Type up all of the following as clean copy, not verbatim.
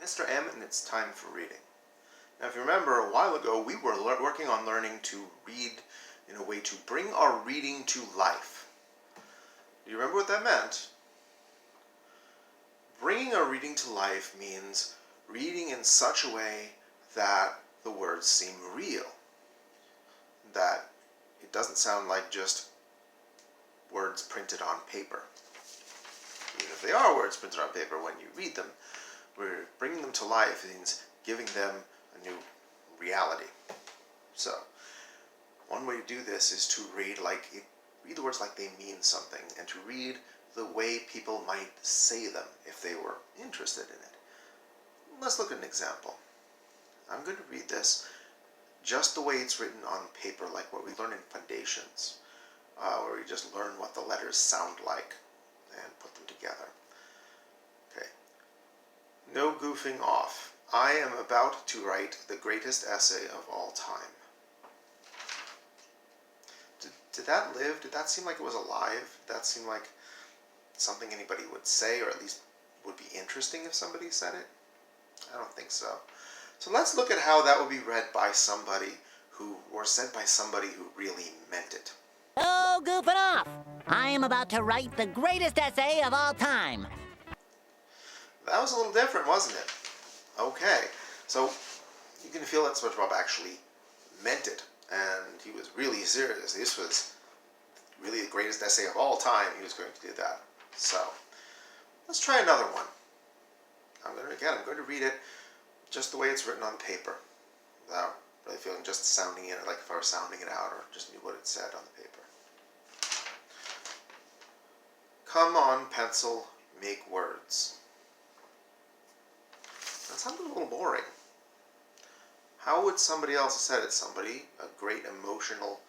Mr. M, and it's time for reading. Now, if you remember, a while ago, we were working on learning to read in a way to bring our reading to life. Do you remember what that meant? Bringing our reading to life means reading in such a way that the words seem real, that it doesn't sound like just words printed on paper. Even if they are words printed on paper, when you read them, we're bringing them to life. It means giving them a new reality. So, one way to do this is to read the words like they mean something, and to read the way people might say them if they were interested in it. Let's look at an example. I'm going to read this just the way it's written on paper, like what we learn in foundations, where we just learn what the letters sound like and put them together. Okay. No goofing off. I am about to write the greatest essay of all time. Did that live? Did that seem like it was alive? Did that seem like something anybody would say, or at least would be interesting if somebody said it? I don't think so. So let's look at how that would be read by somebody or said by somebody who really meant it. Oh, goofing off! I am about to write the greatest essay of all time. That was a little different, wasn't it? Okay, so you can feel that SpongeBob actually meant it, and he was really serious. This was really the greatest essay of all time. He was going to do that. So let's try another one. I'm going to read it just the way it's written on paper, without really feeling just sounding it, like if I were sounding it out or just knew what it said on the paper. Come on, pencil, make words. That sounded a little boring. How would somebody else have said it? Somebody, a great emotional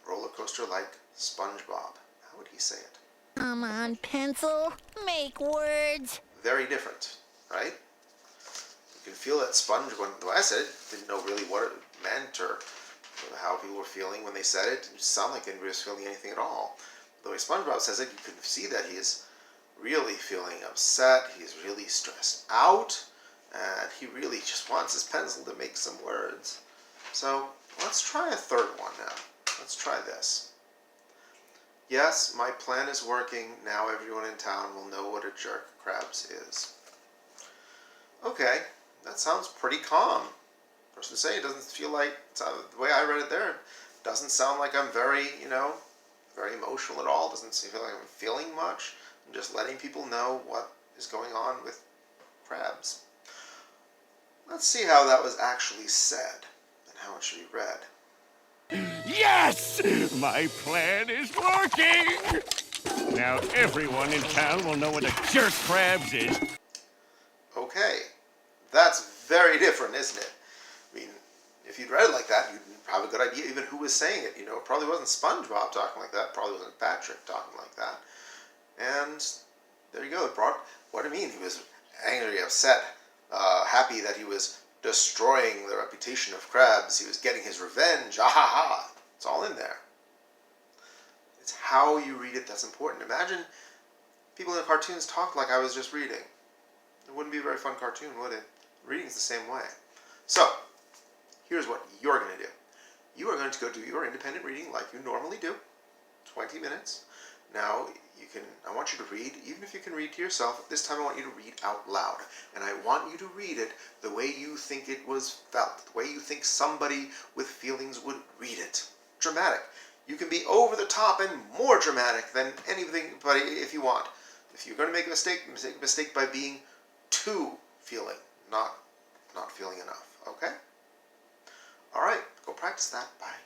roller coaster like SpongeBob. How would he say it? Come on, pencil, make words. Very different, right? You can feel that when I said it, didn't know really what it meant or how people were feeling when they said it. It didn't sound like anybody was feeling anything at all. The way SpongeBob says it, you can see that he is really feeling upset. He's really stressed out, and he really just wants his pencil to make some words. So let's try a third one now. Let's try this. Yes, my plan is working. Now everyone in town will know what a jerk Krabs is. Okay, that sounds pretty calm. Person to say, it doesn't feel like, the way I read it there, it doesn't sound like I'm very, very emotional at all. It doesn't feel like I'm feeling much. I'm just letting people know what is going on with Krabs. Let's see how that was actually said and how it should be read. Yes! My plan is working! Now everyone in town will know what a jerk Krabs is. Okay, that's very different, isn't it? I mean, if you'd read it like that, you'd have a good idea even who was saying it. It probably wasn't SpongeBob talking like that. Probably wasn't Patrick talking like that. And there you go. It brought what it mean. He was angry, upset, happy that he was destroying the reputation of Krabs. He was getting his revenge. Ah ha ha. It's all in there. It's how you read it that's important. Imagine people in cartoons talked like I was just reading. It wouldn't be a very fun cartoon, would it? Reading's the same way. So, here's what you're going to do. You are going to go do your independent reading like you normally do. 20 minutes. Now, I want you to read, even if you can read to yourself, this time I want you to read out loud. And I want you to read it the way you think it was felt, the way you think somebody with feelings would read it. Dramatic. You can be over the top and more dramatic than anything, but if you want. If you're going to make a mistake by being too feeling, not feeling enough. Okay? All right, go practice that. Bye.